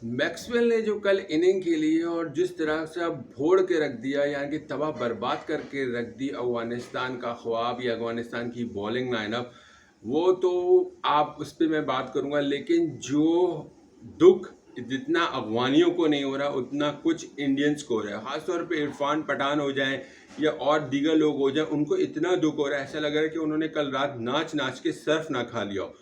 Maxwell ने जो कल इनिंग खेली है और जिस तरह से अब भोड़ के रख दिया, यानी कि तबाह बर्बाद करके रख दी अफगानिस्तान का ख्वाब या अफगानिस्तान की बॉलिंग लाइनअप, वो तो आप उस पर मैं बात करूंगा। लेकिन जो दुख जितना अफगानियों को नहीं हो रहा उतना कुछ इंडियंस को हो रहा है। खासतौर पे इरफान पठान हो जाए या और दीगर लोग हो जाए, उनको इतना दुख हो रहा है, ऐसा लग रहा है कि उन्होंने कल रात नाच नाच के सर्फ ना खा लिया हो।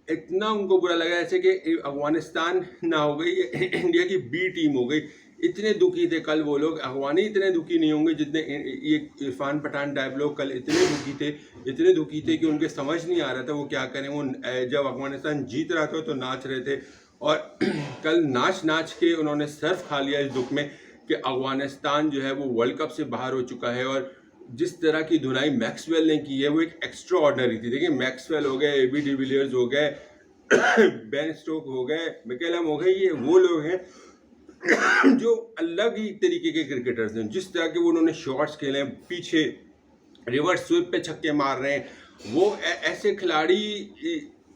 इतना उनको बुरा लगा ऐसे कि अफगानिस्तान ना हो गई, इंडिया की बी टीम हो गई। इतने दुखी थे कल वो लोग। अफगानी इतने दुखी नहीं होंगे जितने ये इरफान पठान टाइप लोग कल इतने दुखी थे, इतने दुखी थे कि उनके समझ नहीं आ रहा था वो क्या करें। वो जब अफगानिस्तान जीत रहा था तो नाच रहे थे, और कल नाच नाच के उन्होंने सर्फ खा लिया इस दुख में कि अफगानिस्तान जो है वो वर्ल्ड कप से बाहर हो चुका है। और जिस तरह की धुनाई मैक्सवेल ने की है वो एक एक्स्ट्रा ऑर्डनरी थी। देखिए, मैक्सवेल हो गए, एबी डिविलियर्स हो गए, बेन स्टोक हो गए, मिकेलम हो गए, ये वो लोग हैं जो अलग ही तरीके के क्रिकेटर्स हैं। जिस तरह के वो उन्होंने शॉट्स खेले हैं, पीछे रिवर्स स्वीप पे छक्के मार रहे हैं, वो ऐसे खिलाड़ी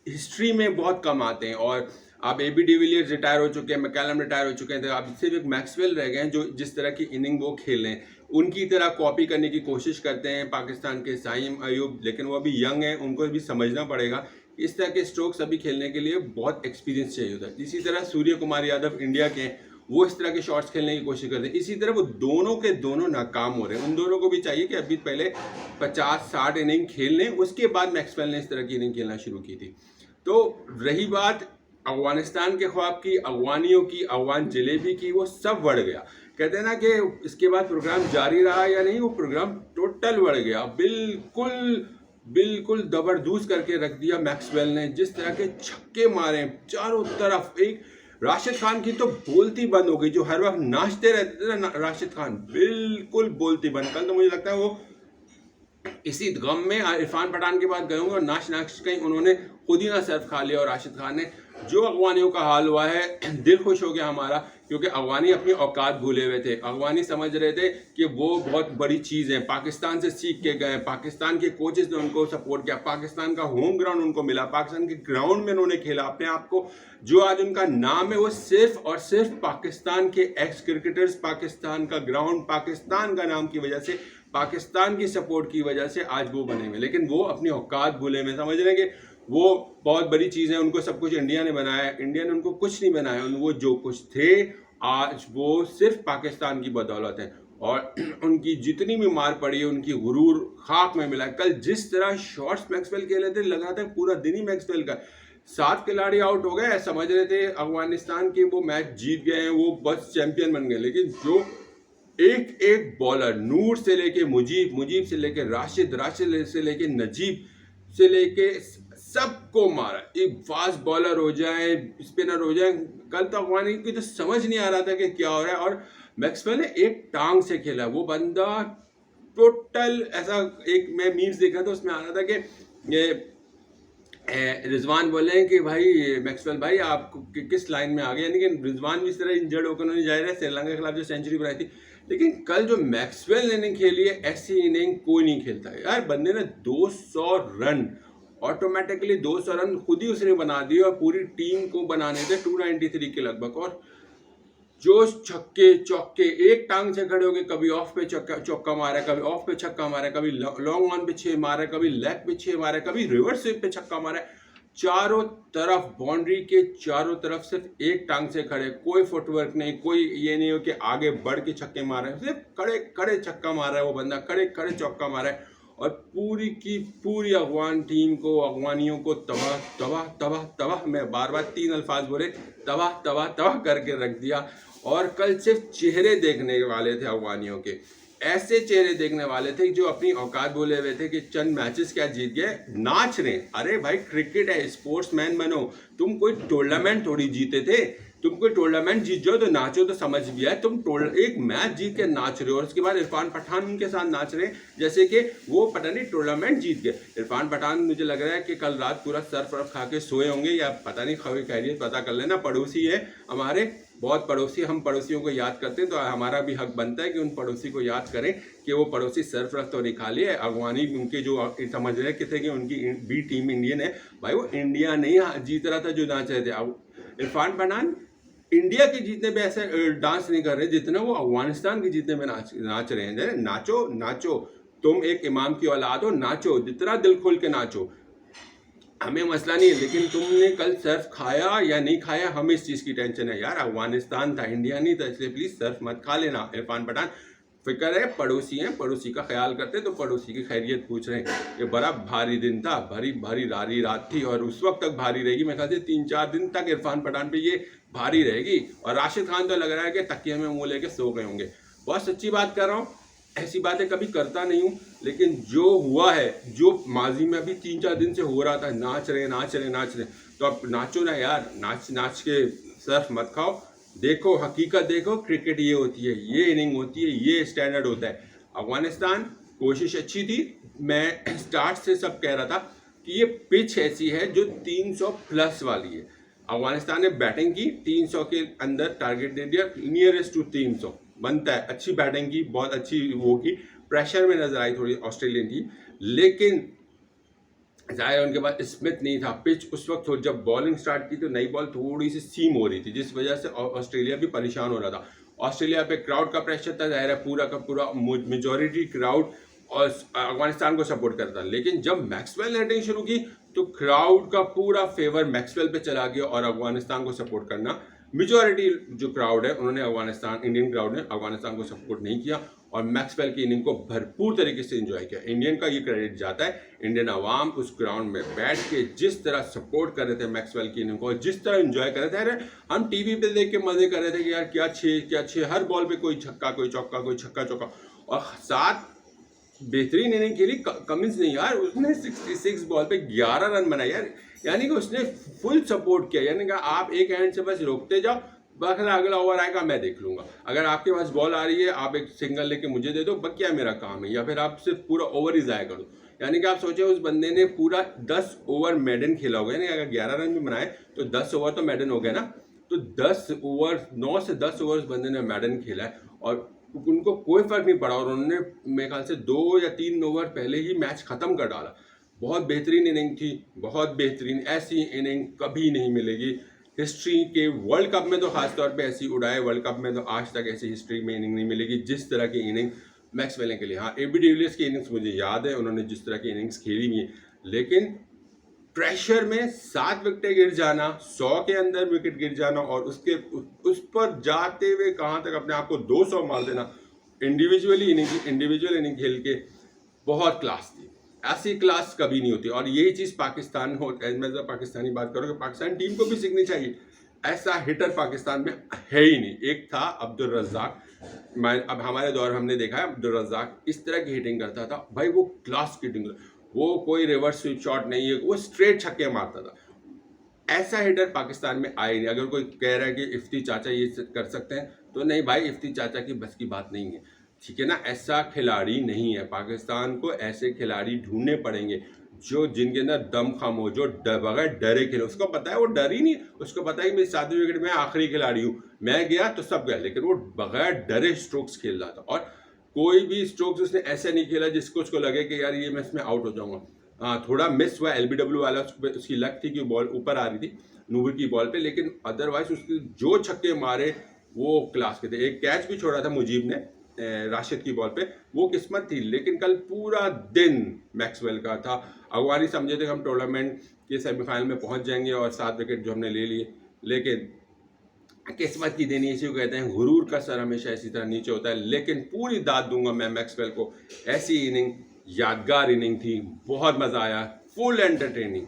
हिस्ट्री में बहुत कम आते हैं। और अब एबी डिविलियर्स रिटायर हो चुके हैं, मैकलम रिटायर हो चुके हैं, तो अब सिर्फ एक मैक्सवेल रह गए हैं जो जिस तरह की इनिंग वो खेल हैं उनकी तरह कॉपी करने की कोशिश करते हैं पाकिस्तान के साइम अयूब। लेकिन वो अभी यंग हैं, उनको भी समझना पड़ेगा। इस तरह के स्ट्रोक्स अभी खेलने के लिए बहुत एक्सपीरियंस चाहिए होता है। इसी तरह सूर्य कुमार यादव इंडिया के, वो इस तरह के शॉट्स खेलने की कोशिश करते हैं। इसी तरह वो दोनों के दोनों नाकाम हो रहे हैं। उन दोनों को भी चाहिए कि अभी पहले 50-60 इनिंग खेल लें, उसके बाद मैक्सवेल ने इस तरह की इनिंग खेलना शुरू की थी। तो रही बात अफगानिस्तान के ख्वाब की, अफगानियों की, अफगान जलेबी की, वो सब बढ़ गया। कहते हैं ना कि इसके बाद प्रोग्राम जारी रहा या नहीं, वो प्रोग्राम टोटल बढ़ गया। बिल्कुल बिल्कुल जबरदस्त करके रख दिया मैक्सवेल ने। जिस तरह के छक्के मारे चारों तरफ, एक राशिद खान की तो बोलती बंद हो गई, जो हर वक्त नाचते रहते थे ना राशिद खान, बिल्कुल बोलती बंद। कल तो मुझे लगता है वो इसी गम में इरफान पठान के पास गए होंगे और नाच नाच कहीं उन्होंने खुद ही ना सर्फ खा लिया। और राशिद खान ने, जो अफगानियों का हाल हुआ है, दिल खुश हो गया हमारा, क्योंकि अफगानी अपनी औकात भूले हुए थे। अफगानी समझ रहे थे कि वो बहुत बड़ी चीज़ है, पाकिस्तान से सीख के गए, पाकिस्तान के कोचेस ने उनको सपोर्ट किया, पाकिस्तान का होम ग्राउंड उनको मिला, पाकिस्तान के ग्राउंड में उन्होंने खेला अपने आप को। जो आज उनका नाम है वो सिर्फ और सिर्फ पाकिस्तान के एक्स क्रिकेटर्स, पाकिस्तान का ग्राउंड, पाकिस्तान का नाम की वजह से, पाकिस्तान की सपोर्ट की वजह से आज वो बने हुए। लेकिन वो अपनी औकात भूले में, समझ रहे हैं कि वो बहुत बड़ी चीज़ है, उनको सब कुछ इंडिया ने बनाया, इंडिया ने उनको कुछ नहीं बनाया। वो जो कुछ थे आज वो सिर्फ पाकिस्तान की बदौलत है। और उनकी जितनी भी मार पड़ी है, उनकी गुरूर खाक में मिला। कल जिस तरह शॉट्स मैक्सवेल खेले थे, लगा था पूरा दिन ही मैक्सवेल का। 7 खिलाड़ी आउट हो गए, समझ रहे थे अफगानिस्तान के वो मैच जीत गए हैं, वो बस चैंपियन बन गए। लेकिन जो एक एक बॉलर, नूर से लेके मुजीब, मुजीब से लेके राशिद, राशिद से लेके नजीब से लेके सबको मारा। एक फास्ट बॉलर हो जाए, स्पिनर हो जाए, कल तो अफगानी की तो समझ नहीं आ रहा था कि क्या हो रहा है। और मैक्सवेल ने एक टांग से खेला, वो बंदा टोटल ऐसा, एक मैं मीम्स देख रहा था उसमें आ रहा था कि ये रिजवान बोले कि भाई मैक्सवेल भाई आप किस लाइन में आ गए, यानी कि रिजवान भी इस तरह इंजर्ड होकर उन्होंने जाहिर है श्रीलंका के खिलाफ जो सेंचुरी बनाई थी। लेकिन कल जो मैक्सवेल ने इनिंग खेली है, ऐसी इनिंग कोई नहीं खेलता है यार। बंदे ने 200 रन, ऑटोमेटिकली 200 रन खुद ही उसने बना दिए, और पूरी टीम को बनाने थे 293 के लगभग। और जो छक्के चौके, एक टांग से खड़े हो गए, कभी ऑफ पे चौका मारा, कभी ऑफ पे छक्का मारा, कभी लॉन्ग ऑन पे 6 मारा, कभी लेग पे 6 मारा, कभी रिवर्स स्वीप पे छक्का मारा। चारों तरफ बाउंड्री के चारों तरफ सिर्फ एक टांग से खड़े, कोई फुटवर्क नहीं, कोई ये नहीं हो कि आगे बढ़ के छक्के मार रहे हैं, सिर्फ खड़े खड़े छक्का मार रहा है वो बंदा, खड़े खड़े चौका मारा है। और पूरी की पूरी अफगान टीम को, अफगानियों को तबाह तबाह तबाह तबाह, मैं बार बार 3 अल्फाज बोले, तबाह तबाह तबाह करके रख दिया। और कल सिर्फ चेहरे देखने वाले थे अफगानियों के, ऐसे चेहरे देखने वाले थे जो अपनी औकात बोले हुए थे कि चंद मैचेस क्या जीत गए, नाच रहे। अरे भाई क्रिकेट है, स्पोर्ट्समैन बनो। तुम कोई टूर्नामेंट थोड़ी जीते थे, तुम कोई टूर्नामेंट जीत जाओ तो नाचो तो समझ भी आए। तुम एक मैच जीत के नाच रहे हो, और उसके बाद इरफान पठान उनके साथ नाच रहे हैं जैसे कि वो पता नहीं टूर्नामेंट जीत गए। इरफान पठान मुझे लग रहा है कि कल रात पूरा सर्फ वर्फ खा के सोए होंगे, या पता नहीं, खबर खैरियत पता कर लेना। पड़ोसी है हमारे, बहुत पड़ोसी, हम पड़ोसियों को याद करते हैं, तो हमारा भी हक बनता है कि उन पड़ोसी को याद करें कि वो पड़ोसी सर्फ रख तो नहीं खा लिए। अफगानी उनके जो समझ रहे थे कि उनकी बी टीम इंडियन है, भाई वो इंडिया नहीं जीत रहा था जो नाच रहे थे। इरफान पठान इंडिया के जीतने पे ऐसे डांस नहीं कर रहे जितना वो अफगानिस्तान के जीतने में नाच रहे हैं। जरा नाचो नाचो, तुम एक इमाम की औलाद हो, नाचो, जितना दिल खोल के नाचो, हमें मसला नहीं है। लेकिन तुमने कल सर्फ खाया या नहीं खाया, हमें इस चीज़ की टेंशन है यार। अफगानिस्तान था, इंडिया नहीं था, इसलिए प्लीज़ सर्फ मत खा लेना। इरफान पठान, फिक्र है, पड़ोसी हैं, पड़ोसी का ख्याल करते तो पड़ोसी की खैरियत पूछ रहे हैं। ये बड़ा भारी दिन था, भारी भारी रारी रात थी, और उस वक्त तक भारी रहेगी। मेरे ख्याल से 3-4 दिन तक इरफान पठान पे ये भारी रहेगी। और राशिद खान तो लग रहा है कि तकिए में मुँह लेके सो गए होंगे। बहुत सच्ची बात कर रहा हूँ, ऐसी बातें कभी करता नहीं हूँ, लेकिन जो हुआ है, जो माजी में अभी 3-4 दिन से हो रहा था, नाच रहे नाच रहे नाच रहे, तो अब नाचो ना यार, नाच नाच के सर्फ मत खाओ। देखो, हकीकत देखो, क्रिकेट ये होती है, ये इनिंग होती है, ये स्टैंडर्ड होता है। अफगानिस्तान कोशिश अच्छी थी, मैं स्टार्ट से सब कह रहा था कि ये पिच ऐसी है जो 300 प्लस वाली है। अफगानिस्तान ने बैटिंग की, 300 के अंदर टारगेट दे दिया, नियरेस्ट टू 300 बनता है। अच्छी बैटिंग की, बहुत अच्छी वो की, प्रेशर में नजर आई थोड़ी ऑस्ट्रेलियन की, लेकिन जाहिर उनके पास स्मिथ नहीं था। पिच उस वक्त जब बॉलिंग स्टार्ट की तो नई बॉल थोड़ी सी सीम हो रही थी, जिस वजह से ऑस्ट्रेलिया भी परेशान हो रहा था। ऑस्ट्रेलिया पे क्राउड का प्रेशर था, जाहिर है पूरा का पूरा मेजॉरिटी क्राउड और अफगानिस्तान को सपोर्ट करता। लेकिन जब मैक्सवेल ने बैटिंग शुरू की तो क्राउड का पूरा फेवर मैक्सवेल पे चला गया और अफगानिस्तान को सपोर्ट करना, मेजॉरिटी जो क्राउड है उन्होंने अफगानिस्तान, इंडियन क्राउड ने अफगानिस्तान को सपोर्ट नहीं किया और मैक्सवेल की इनिंग को भरपूर तरीके से एंजॉय किया। इंडियन का ये क्रेडिट जाता है, इंडियन अवाम उस ग्राउंड में बैठ के जिस तरह सपोर्ट कर रहे थे मैक्सवेल की इनिंग को, जिस तरह एंजॉय कर रहे थे। अरे हम टीवी पे देख के मजे कर रहे थे कि यार क्या छः, हर बॉल पे कोई छक्का, कोई चौका, कोई छक्का चौका, और 7 बेहतरीन इनिंग खेली। कमिंस नहीं यार, उसने 66 बॉल पे 11 रन बनाए यार, यानी कि उसने फुल सपोर्ट किया। यानी कि आप एक हैंड से बस रोकते जाओ, बाकी अगला ओवर आएगा मैं देख लूंगा। अगर आपके पास बॉल आ रही है, आप एक सिंगल लेके मुझे दे दो, क्या मेरा काम है, या फिर आप सिर्फ पूरा ओवर ही ज़ाया कर दो। यानी कि आप सोचे उस बंदे ने पूरा 10 ओवर मेडन खेला होगा, यानी अगर 11 रन भी बनाए तो 10 ओवर तो मेडन हो गया ना। तो 10 ओवर, 9 से 10 ओवर उस बंदे ने मेडन खेला है और उनको कोई फर्क नहीं पड़ा, और उन्होंने मेरे ख्याल से 2 या 3 ओवर पहले ही मैच खत्म कर डाला। बहुत बेहतरीन इनिंग थी, बहुत बेहतरीन। ऐसी इनिंग कभी नहीं मिलेगी हिस्ट्री के, वर्ल्ड कप में तो खासतौर पे ऐसी उड़ाए, वर्ल्ड कप में तो आज तक ऐसी हिस्ट्री में इनिंग नहीं मिलेगी जिस तरह की इनिंग मैक्सवेल के लिए। हाँ, एबी डिविलियर्स की इनिंग्स मुझे याद है, उन्होंने जिस तरह की इनिंग्स खेली हुई है, लेकिन प्रेशर में 7 विकेटें गिर जाना, 100 के अंदर विकेट गिर जाना और उस पर जाते हुए कहाँ तक अपने आप को 200 मार देना, इंडिविजुअल इनिंग खेल के बहुत क्लास थी। ऐसी क्लास कभी नहीं होती, और यही चीज़ पाकिस्तान हो, मैं जब पाकिस्तानी बात करूँ कि पाकिस्तान टीम को भी सीखनी चाहिए। ऐसा हिटर पाकिस्तान में है ही नहीं। एक था अब्दुल रज़ाक, अब हमारे दौर हमने देखा है अब्दुल रज़ाक इस तरह की हिटिंग करता था भाई, वो क्लास की हिटिंग, वो कोई रिवर्स स्वीप शॉट नहीं है, वो स्ट्रेट छक्के मारता था। ऐसा हिटर पाकिस्तान में आए नहीं। अगर कोई कह रहा है कि इफ्ती चाचा ये कर सकते हैं, तो नहीं भाई, इफ्ती चाचा की बस की बात नहीं है, ठीक है ना। ऐसा खिलाड़ी नहीं है। पाकिस्तान को ऐसे खिलाड़ी ढूंढने पड़ेंगे जो जिनके अंदर दम खम हो, जो बगैर डरे खेले। उसको पता है वो डर ही नहीं, उसको पता है कि मेरी 7वीं विकेट में आखिरी खिलाड़ी हूँ, मैं गया तो सब गया, लेकिन वो बगैर डरे स्ट्रोक्स खेल रहा था। और कोई भी स्ट्रोक्स उसने ऐसे नहीं खेला जिसको उसको लगे कि यार ये मैं इसमें आउट हो जाऊंगा। थोड़ा मिस हुआ, एलबीडब्ल्यू वाला उसकी लक थी कि बॉल ऊपर आ रही थी नूबी की बॉल पे, लेकिन अदरवाइज उसके जो छक्के मारे वो क्लास के थे। एक कैच भी छोड़ा था मुजीब ने राशिद की बॉल पे, वो किस्मत थी। लेकिन कल पूरा दिन मैक्सवेल का था। अगवानी समझे थे हम टूर्नामेंट के सेमीफाइनल में पहुंच जाएंगे और 7 विकेट जो हमने ले लिए, लेकिन किस्मत की देनी इसी को कहते हैं। गुरूर का सर हमेशा इसी तरह नीचे होता है। लेकिन पूरी दाद दूंगा मैं मैक्सवेल को, ऐसी इनिंग, यादगार इनिंग थी, बहुत मज़ा आया, फुल एंटरटेनिंग,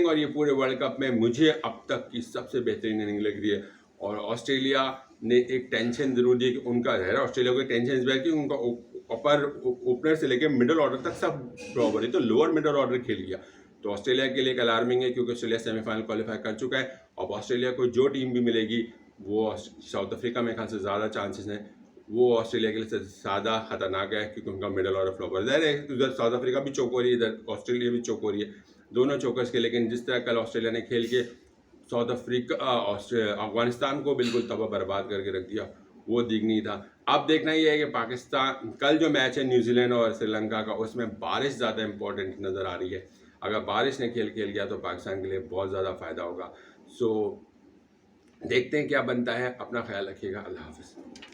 और ये पूरे वर्ल्ड कप में मुझे अब तक की सबसे बेहतरीन इनिंग लग रही है। और ऑस्ट्रेलिया ने एक टेंशन जरूर दी कि उनका है, ऑस्ट्रेलिया को टेंशन इस बार की उनका अपर ओपनर से लेकर मिडल ऑर्डर तक सब बराबर है, तो लोअर मिडल ऑर्डर खेल गया। तो ऑस्ट्रेलिया के लिए एक अलार्मिंग है, क्योंकि ऑस्ट्रेलिया सेमीफाइनल क्वालिफाई कर चुका है। अब ऑस्ट्रेलिया को जो टीम भी मिलेगी वो साउथ अफ्रीका में ख्याल से ज़्यादा चांसेस हैं, वो ऑस्ट्रेलिया के लिए ज़्यादा खतरनाक है, क्योंकि उनका मिडल ऑर्डर फ्लॉपर है। उधर साउथ अफ्रीका भी चौक हो रही है, इधर ऑस्ट्रेलिया भी चौक हो रही है, दोनों चौकर्स के। लेकिन जिस तरह कल ऑस्ट्रेलिया ने खेल के साउथ अफ्रीका अफगानिस्तान को बिल्कुल तबाह बर्बाद करके रख दिया, वो दिखनी था। अब देखना ये है कि पाकिस्तान, कल जो मैच है न्यूजीलैंड और श्रीलंका का, उसमें बारिश ज़्यादा इंपॉर्टेंट नज़र आ रही है। अगर बारिश ने खेल गया तो पाकिस्तान के लिए बहुत ज़्यादा फ़ायदा होगा। सो देखते हैं क्या बनता है। अपना ख्याल रखिएगा। अल्लाह हाफ़िज़।